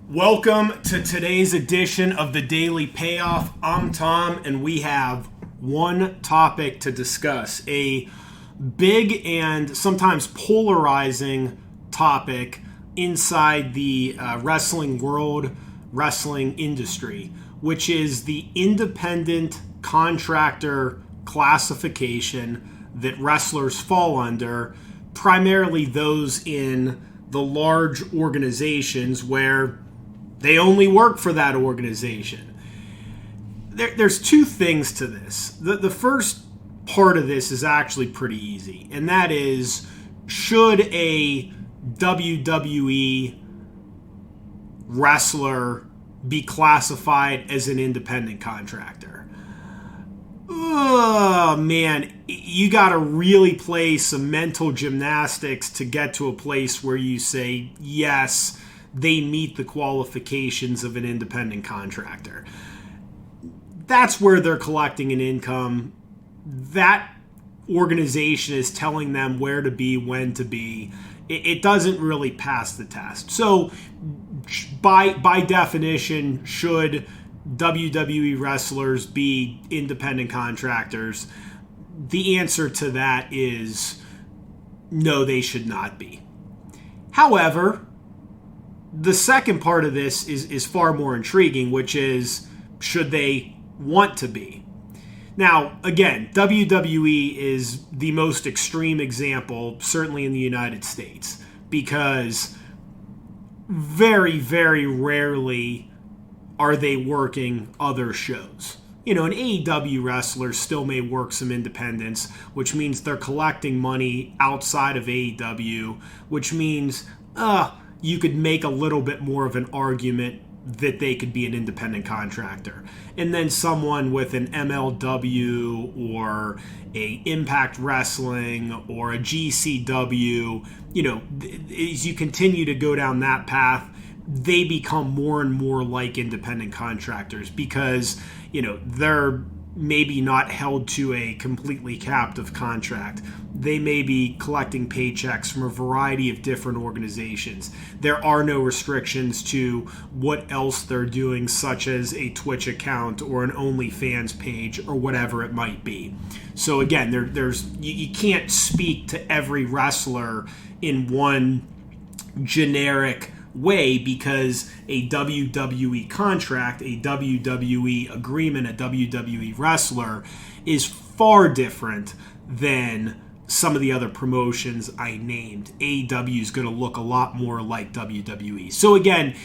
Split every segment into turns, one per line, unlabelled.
Welcome to today's edition of the Daily Payoff. I'm Tom, and we have one topic to discuss. A big and sometimes polarizing topic inside the wrestling world, wrestling industry, which is the independent contractor classification that wrestlers fall under, primarily those in the large organizations where they only work for that organization. There's two things to this. The first part of this is actually pretty easy, and that is, should a WWE wrestler be classified as an independent contractor? Oh, man, you got to really play some mental gymnastics to get to a place where you say, yes, they meet the qualifications of an independent contractor. That's where they're collecting an income. That organization is telling them where to be, when to be. It doesn't really pass the test. So by definition, should WWE wrestlers be independent contractors? The answer to that is no, they should not be. However, the second part of this is far more intriguing, which is, should they want to be? Now, again, WWE is the most extreme example, certainly in the United States, because very, very rarely are they working other shows. You know, an AEW wrestler still may work some independents, which means they're collecting money outside of AEW, which means, you could make a little bit more of an argument that they could be an independent contractor. And then someone with an MLW or a Impact Wrestling or a GCW, you know, as you continue to go down that path, they become more and more like independent contractors because, you know, they're maybe not held to a completely captive contract. They may be collecting paychecks from a variety of different organizations. There are no restrictions to what else they're doing, such as a Twitch account or an OnlyFans page or whatever it might be. So again, you can't speak to every wrestler in one generic way, because a WWE contract, a WWE agreement, a WWE wrestler is far different than some of the other promotions I named. AEW is going to look a lot more like WWE. So again,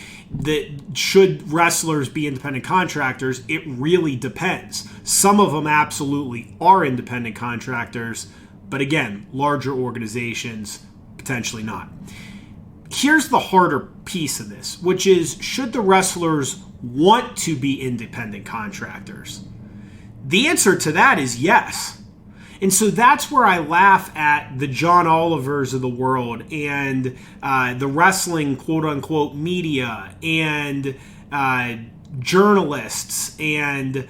should wrestlers be independent contractors? It really depends. Some of them absolutely are independent contractors, but again, larger organizations, potentially not. Here's the harder piece of this, which is, should the wrestlers want to be independent contractors? The answer to that is yes. And so that's where I laugh at the John Olivers of the world and the wrestling quote-unquote media and journalists and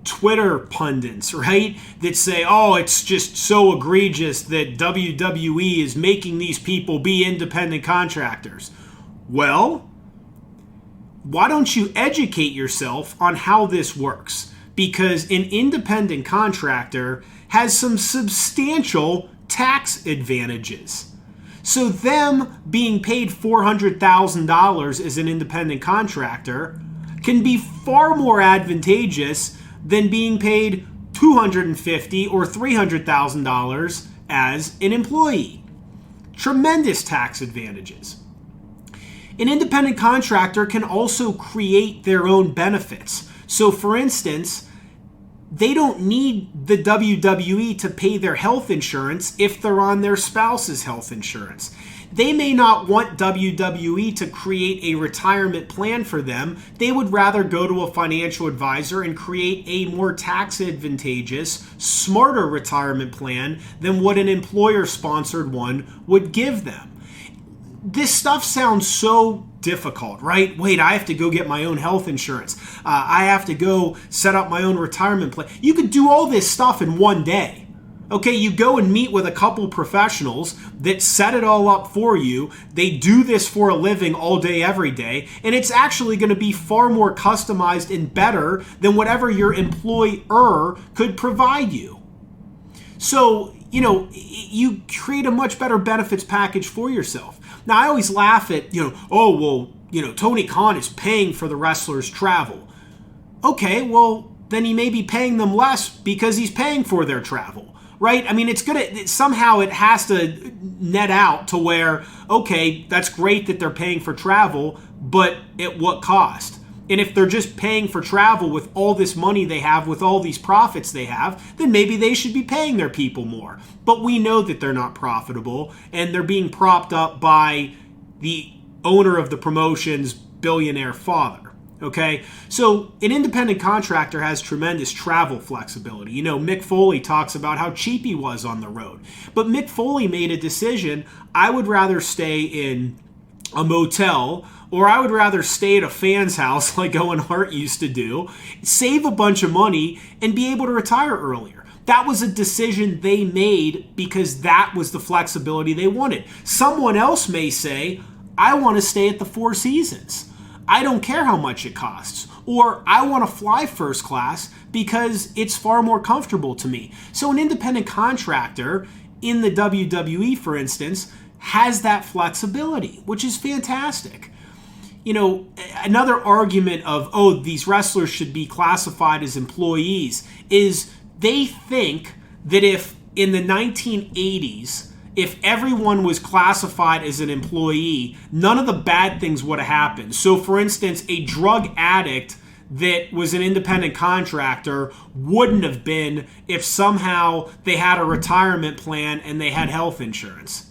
Twitter pundits, right? That say, oh, it's just so egregious that WWE is making these people be independent contractors. Well, why don't you educate yourself on how this works? Because an independent contractor has some substantial tax advantages. So them being paid $400,000 as an independent contractor can be far more advantageous than being paid $250,000 or $300,000 as an employee. Tremendous tax advantages. An independent contractor can also create their own benefits. So for instance, they don't need the WWE to pay their health insurance if they're on their spouse's health insurance. They may not want WWE to create a retirement plan for them. They would rather go to a financial advisor and create a more tax advantageous, smarter retirement plan than what an employer-sponsored one would give them. This stuff sounds so difficult, right? Wait, I have to go get my own health insurance. I have to go set up my own retirement plan. You could do all this stuff in one day. Okay, you go and meet with a couple professionals that set it all up for you. They do this for a living all day, every day, and it's actually going to be far more customized and better than whatever your employer could provide you. So, you create a much better benefits package for yourself. Now, I always laugh at, Tony Khan is paying for the wrestlers' travel. Okay, well, then he may be paying them less because he's paying for their travel. Right? I mean, somehow it has to net out to where, okay, that's great that they're paying for travel, but at what cost? And if they're just paying for travel with all this money they have, with all these profits they have, then maybe they should be paying their people more. But we know that they're not profitable, and they're being propped up by the owner of the promotion's billionaire father. Okay, so an independent contractor has tremendous travel flexibility. Mick Foley talks about how cheap he was on the road. But Mick Foley made a decision: I would rather stay in a motel, or I would rather stay at a fan's house like Owen Hart used to do, save a bunch of money, and be able to retire earlier. That was a decision they made because that was the flexibility they wanted. Someone else may say, I want to stay at the Four Seasons. I don't care how much it costs. Or I want to fly first class because it's far more comfortable to me. So an independent contractor in the WWE, for instance, has that flexibility, which is fantastic. Another argument of, these wrestlers should be classified as employees is they think that if in the 1980s, if everyone was classified as an employee, none of the bad things would have happened. So, for instance, a drug addict that was an independent contractor wouldn't have been if somehow they had a retirement plan and they had health insurance.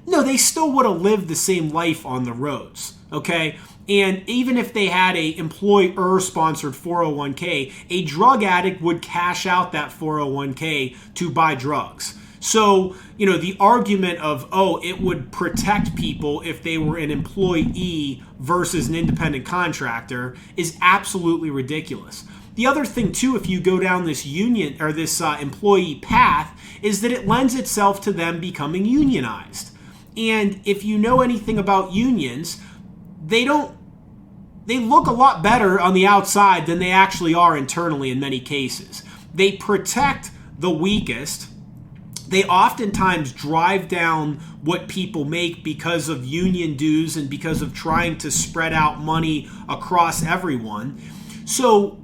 No, they still would have lived the same life on the roads, okay? And even if they had a employer-sponsored 401k, a drug addict would cash out that 401k to buy drugs. So, the argument of, it would protect people if they were an employee versus an independent contractor is absolutely ridiculous. The other thing, too, if you go down this union or this employee path, is that it lends itself to them becoming unionized. And if you know anything about unions, they look a lot better on the outside than they actually are internally in many cases. They protect the weakest. They oftentimes drive down what people make because of union dues and because of trying to spread out money across everyone. So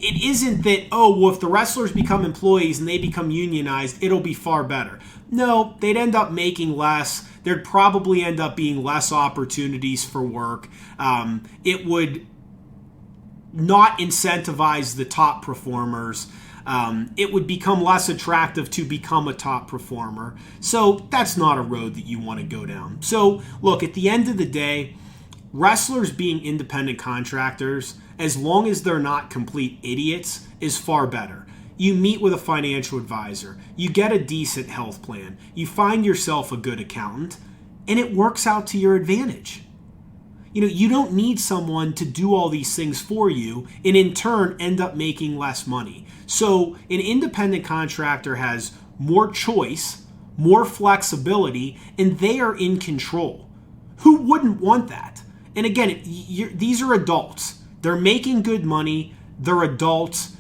it isn't that, if the wrestlers become employees and they become unionized, it'll be far better. No, they'd end up making less. There'd probably end up being less opportunities for work. It would not incentivize the top performers. It would become less attractive to become a top performer. So that's not a road that you want to go down. So look, at the end of the day, wrestlers being independent contractors, as long as they're not complete idiots, is far better. You meet with a financial advisor, you get a decent health plan, you find yourself a good accountant, and it works out to your advantage. You don't need someone to do all these things for you and in turn end up making less money. So an independent contractor has more choice, more flexibility, and they are in control. Who wouldn't want that? And again, these are adults. They're making good money. They're adults.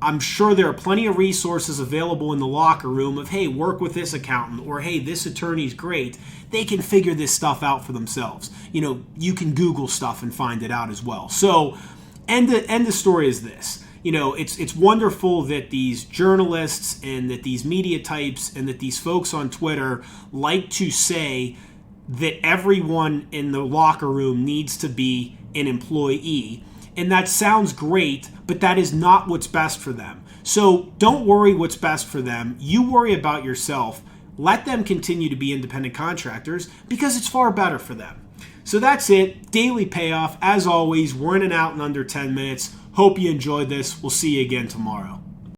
I'm sure there are plenty of resources available in the locker room of, hey, work with this accountant, or hey, this attorney's great. They can figure this stuff out for themselves. You can Google stuff and find it out as well. So, and the story is this. It's wonderful that these journalists and that these media types and that these folks on Twitter like to say that everyone in the locker room needs to be an employee. And that sounds great, but that is not what's best for them. So don't worry what's best for them. You worry about yourself. Let them continue to be independent contractors because it's far better for them. So that's it. Daily Payoff. As always, we're in and out in under 10 minutes. Hope you enjoyed this. We'll see you again tomorrow.